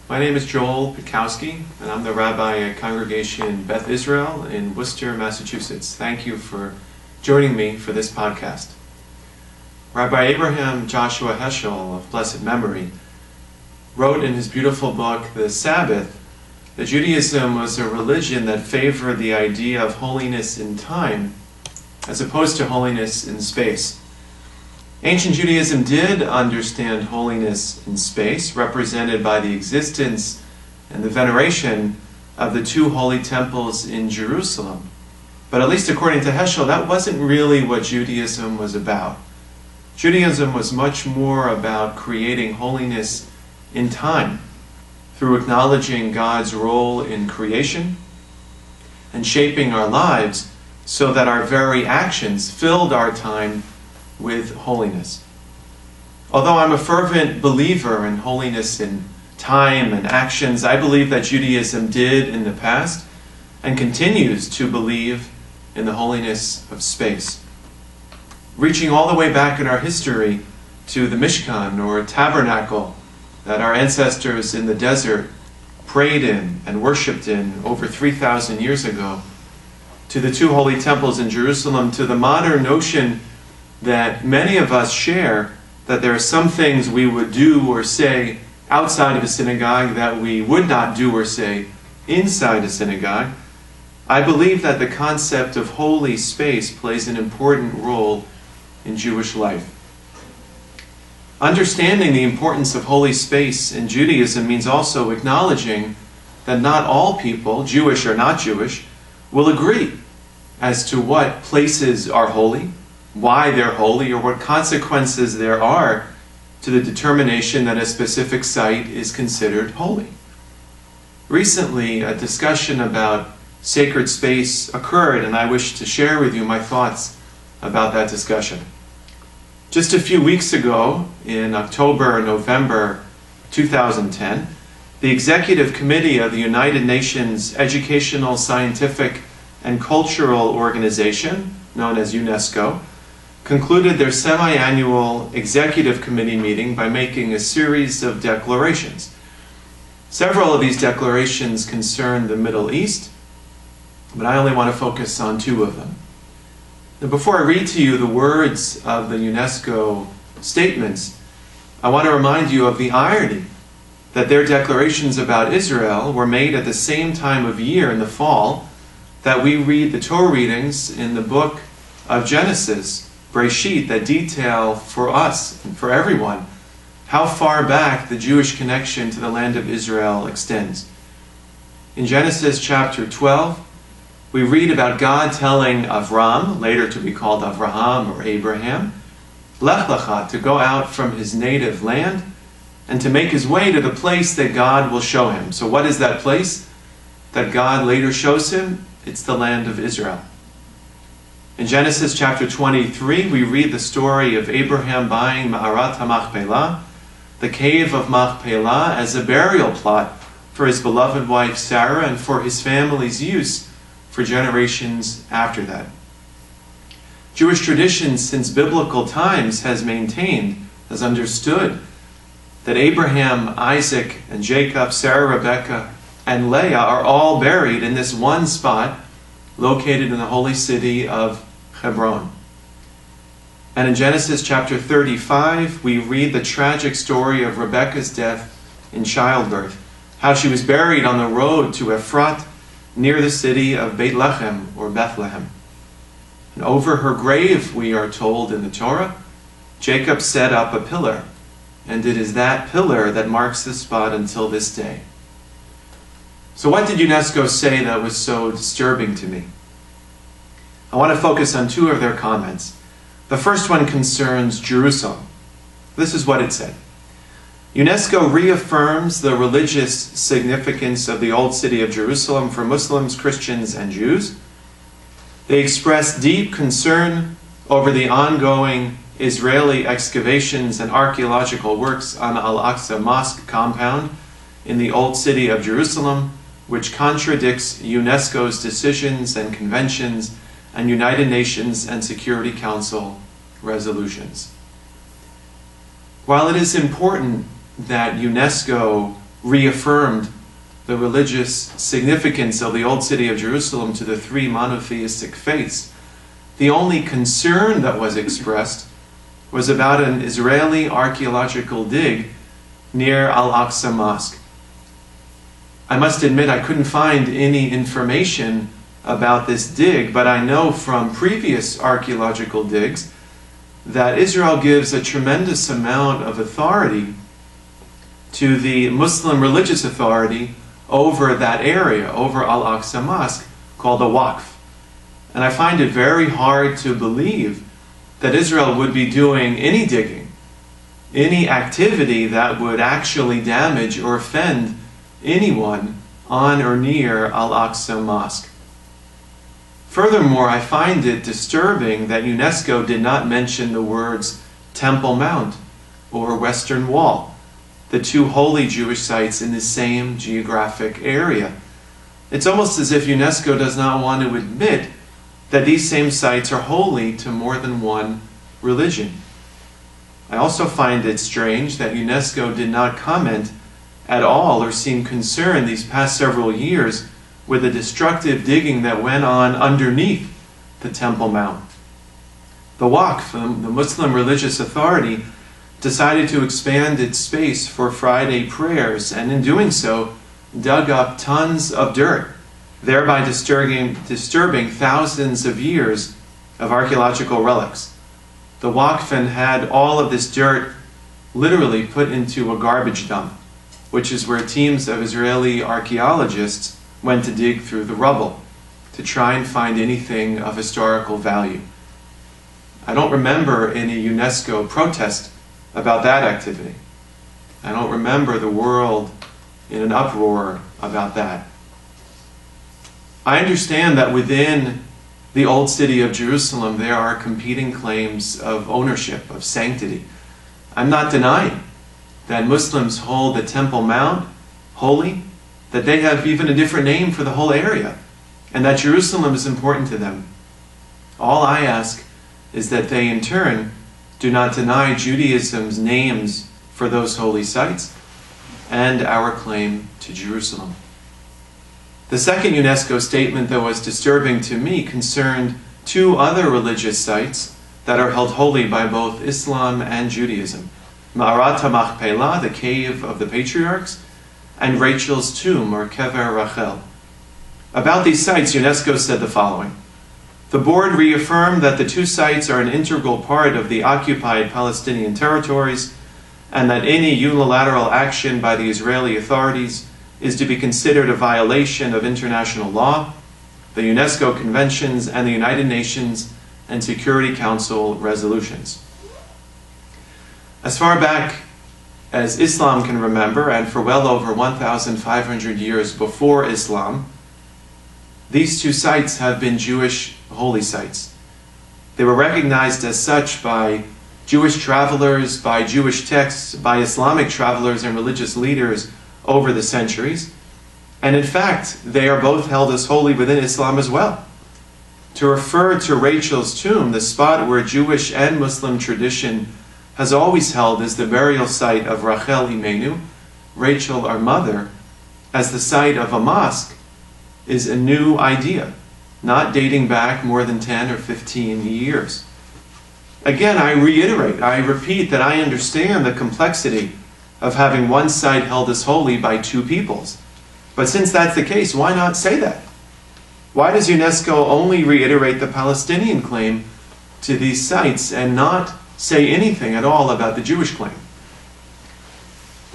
My name is Joel Pitkowsky, and I'm the Rabbi at Congregation Beth Israel in Worcester, Massachusetts. Thank you for joining me for this podcast. Rabbi Abraham Joshua Heschel, of blessed memory, wrote in his beautiful book, The Sabbath, that Judaism was a religion that favored the idea of holiness in time as opposed to holiness in space. Ancient Judaism did understand holiness in space, represented by the existence and the veneration of the two holy temples in Jerusalem. But at least according to Heschel, that wasn't really what Judaism was about. Judaism was much more about creating holiness in time through acknowledging God's role in creation and shaping our lives so that our very actions filled our time with holiness. Although I'm a fervent believer in holiness in time and actions, I believe that Judaism did in the past and continues to believe in the holiness of space. Reaching all the way back in our history to the Mishkan, or tabernacle, that our ancestors in the desert prayed in and worshipped in over 3,000 years ago, to the two holy temples in Jerusalem, to the modern notion that many of us share, that there are some things we would do or say outside of a synagogue that we would not do or say inside a synagogue. I believe that the concept of holy space plays an important role in Jewish life. Understanding the importance of holy space in Judaism means also acknowledging that not all people, Jewish or not Jewish, will agree as to what places are holy, why they're holy, or what consequences there are to the determination that a specific site is considered holy. Recently, a discussion about sacred space occurred, and I wish to share with you my thoughts about that discussion. Just a few weeks ago, in October, November 2010, the Executive Committee of the United Nations Educational, Scientific, and Cultural Organization, known as UNESCO, concluded their semi-annual Executive Committee meeting by making a series of declarations. Several of these declarations concern the Middle East, but I only want to focus on two of them. Now, before I read to you the words of the UNESCO statements, I want to remind you of the irony that their declarations about Israel were made at the same time of year in the fall that we read the Torah readings in the book of Genesis, Breshit, that detail for us and for everyone how far back the Jewish connection to the land of Israel extends. In Genesis chapter 12, we read about God telling Avram, later to be called Avraham or Abraham, Lech Lecha, to go out from his native land and to make his way to the place that God will show him. So what is that place that God later shows him? It's the land of Israel. In Genesis chapter 23, we read the story of Abraham buying Ma'arat HaMachpelah, the cave of Machpelah, as a burial plot for his beloved wife Sarah and for his family's use for generations after that. Jewish tradition since biblical times has maintained, has understood, that Abraham, Isaac, and Jacob, Sarah, Rebekah, and Leah are all buried in this one spot located in the holy city of Hebron. And in Genesis chapter 35, we read the tragic story of Rebekah's death in childbirth, how she was buried on the road to Ephrat near the city of Bethlehem or Bethlehem. And over her grave, we are told in the Torah, Jacob set up a pillar, and it is that pillar that marks the spot until this day. So what did UNESCO say that was so disturbing to me? I want to focus on two of their comments. The first one concerns Jerusalem. This is what it said. UNESCO reaffirms the religious significance of the old city of Jerusalem for Muslims, Christians, and Jews. They express deep concern over the ongoing Israeli excavations and archaeological works on Al-Aqsa Mosque compound in the old city of Jerusalem, which contradicts UNESCO's decisions and conventions and United Nations and Security Council resolutions. While it is important that UNESCO reaffirmed the religious significance of the old city of Jerusalem to the three monotheistic faiths. The only concern that was expressed was about an Israeli archaeological dig near Al-Aqsa Mosque. I must admit I couldn't find any information about this dig, but I know from previous archaeological digs that Israel gives a tremendous amount of authority to the Muslim religious authority over that area, over Al-Aqsa Mosque, called a Waqf. And I find it very hard to believe that Israel would be doing any digging, any activity that would actually damage or offend anyone on or near Al-Aqsa Mosque. Furthermore, I find it disturbing that UNESCO did not mention the words Temple Mount or Western Wall, the two holy Jewish sites in the same geographic area. It's almost as if UNESCO does not want to admit that these same sites are holy to more than one religion. I also find it strange that UNESCO did not comment at all or seem concerned these past several years with the destructive digging that went on underneath the Temple Mount. The Waqf, the Muslim religious authority, decided to expand its space for Friday prayers, and in doing so, dug up tons of dirt, thereby disturbing thousands of years of archaeological relics. The Waqf had all of this dirt literally put into a garbage dump, which is where teams of Israeli archaeologists went to dig through the rubble to try and find anything of historical value. I don't remember any UNESCO protest about that activity. I don't remember the world in an uproar about that. I understand that within the old city of Jerusalem there are competing claims of ownership, of sanctity. I'm not denying that Muslims hold the Temple Mount holy, that they have even a different name for the whole area, and that Jerusalem is important to them. All I ask is that they in turn do not deny Judaism's names for those holy sites and our claim to Jerusalem. The second UNESCO statement that was disturbing to me concerned two other religious sites that are held holy by both Islam and Judaism: Ma'arat HaMachpelah, the cave of the patriarchs, and Rachel's tomb, or Kever Rachel. About these sites, UNESCO said the following: the board reaffirmed that the two sites are an integral part of the occupied Palestinian territories, and that any unilateral action by the Israeli authorities is to be considered a violation of international law, the UNESCO conventions, and the United Nations and Security Council resolutions. As far back as Islam can remember, and for well over 1,500 years before Islam, these two sites have been Jewish holy sites. They were recognized as such by Jewish travelers, by Jewish texts, by Islamic travelers and religious leaders over the centuries. And in fact, they are both held as holy within Islam as well. To refer to Rachel's tomb, the spot where Jewish and Muslim tradition has always held as the burial site of Rachel Imenu, Rachel our mother, as the site of a mosque, is a new idea, not dating back more than 10 or 15 years. Again, I reiterate, I repeat that I understand the complexity of having one site held as holy by two peoples. But since that's the case, why not say that? Why does UNESCO only reiterate the Palestinian claim to these sites and not say anything at all about the Jewish claim?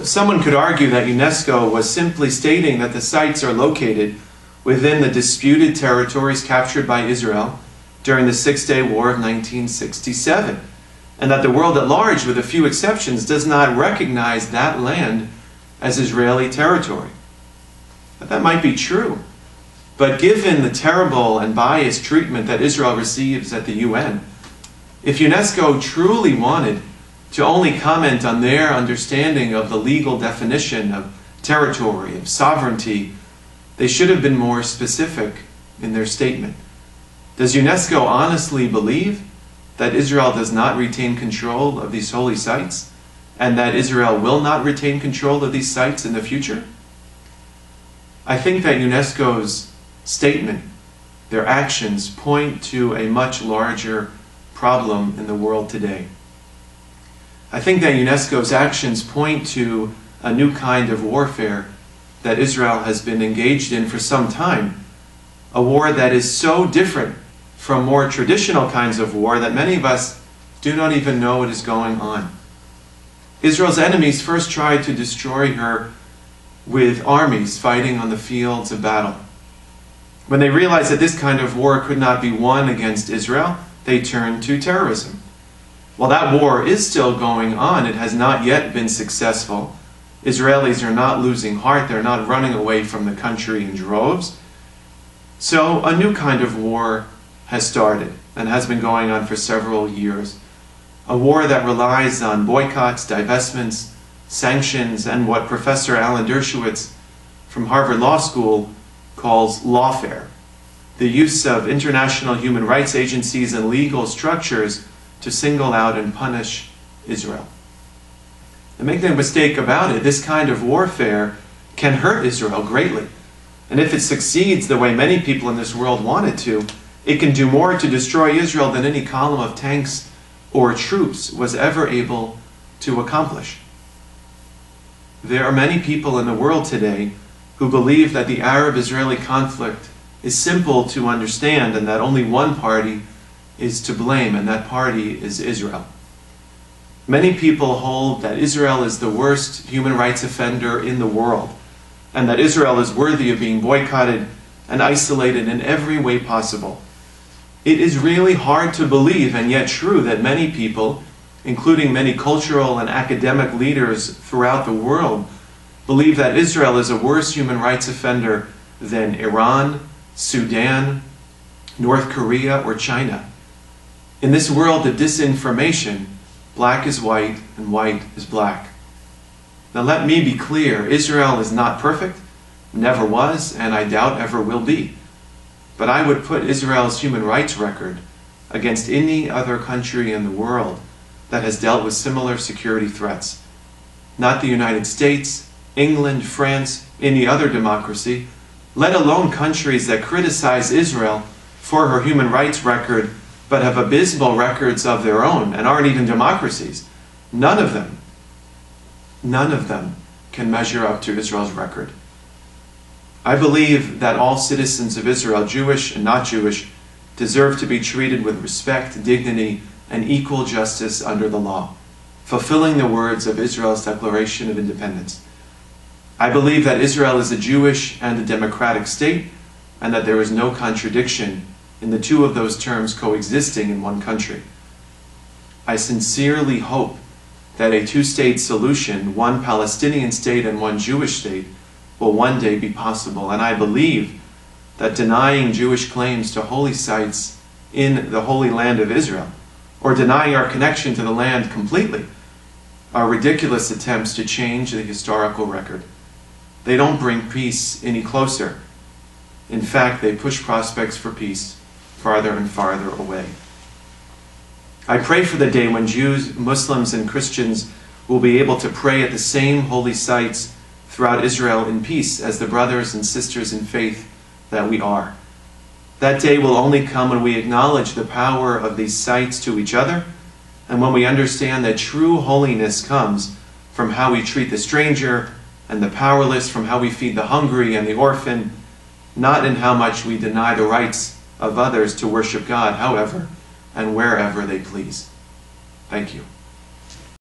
Someone could argue that UNESCO was simply stating that the sites are located within the disputed territories captured by Israel during the Six-Day War of 1967, and that the world at large, with a few exceptions, does not recognize that land as Israeli territory. But that might be true. But given the terrible and biased treatment that Israel receives at the UN, if UNESCO truly wanted to only comment on their understanding of the legal definition of territory, of sovereignty, they should have been more specific in their statement. Does UNESCO honestly believe that Israel does not retain control of these holy sites and that Israel will not retain control of these sites in the future? I think that UNESCO's statement, their actions, point to a much larger problem in the world today. I think that UNESCO's actions point to a new kind of warfare that Israel has been engaged in for some time, a war that is so different from more traditional kinds of war that many of us do not even know what is going on. Israel's enemies first tried to destroy her with armies fighting on the fields of battle. When they realized that this kind of war could not be won against Israel, they turned to terrorism. While that war is still going on, it has not yet been successful. Israelis are not losing heart. They're not running away from the country in droves. So a new kind of war has started and has been going on for several years. A war that relies on boycotts, divestments, sanctions, and what Professor Alan Dershowitz from Harvard Law School calls lawfare, the use of international human rights agencies and legal structures to single out and punish Israel. And make no mistake about it, this kind of warfare can hurt Israel greatly. And if it succeeds the way many people in this world want it to, it can do more to destroy Israel than any column of tanks or troops was ever able to accomplish. There are many people in the world today who believe that the Arab-Israeli conflict is simple to understand and that only one party is to blame, and that party is Israel. Many people hold that Israel is the worst human rights offender in the world, and that Israel is worthy of being boycotted and isolated in every way possible. It is really hard to believe, and yet true, that many people, including many cultural and academic leaders throughout the world, believe that Israel is a worse human rights offender than Iran, Sudan, North Korea, or China. In this world of disinformation, black is white and white is black. Now let me be clear, Israel is not perfect, never was, and I doubt ever will be. But I would put Israel's human rights record against any other country in the world that has dealt with similar security threats. Not the United States, England, France, any other democracy, let alone countries that criticize Israel for her human rights record but have abysmal records of their own and aren't even democracies. None of them can measure up to Israel's record. I believe that all citizens of Israel, Jewish and not Jewish, deserve to be treated with respect, dignity, and equal justice under the law, fulfilling the words of Israel's Declaration of Independence. I believe that Israel is a Jewish and a democratic state, and that there is no contradiction in the two of those terms coexisting in one country. I sincerely hope that a two-state solution, one Palestinian state and one Jewish state, will one day be possible. And I believe that denying Jewish claims to holy sites in the Holy Land of Israel, or denying our connection to the land completely, are ridiculous attempts to change the historical record. They don't bring peace any closer. In fact, they push prospects for peace farther and farther away. I pray for the day when Jews, Muslims, and Christians will be able to pray at the same holy sites throughout Israel in peace as the brothers and sisters in faith that we are. That day will only come when we acknowledge the power of these sites to each other, and when we understand that true holiness comes from how we treat the stranger and the powerless, from how we feed the hungry and the orphan, not in how much we deny the rights of others to worship God however and wherever they please. Thank you.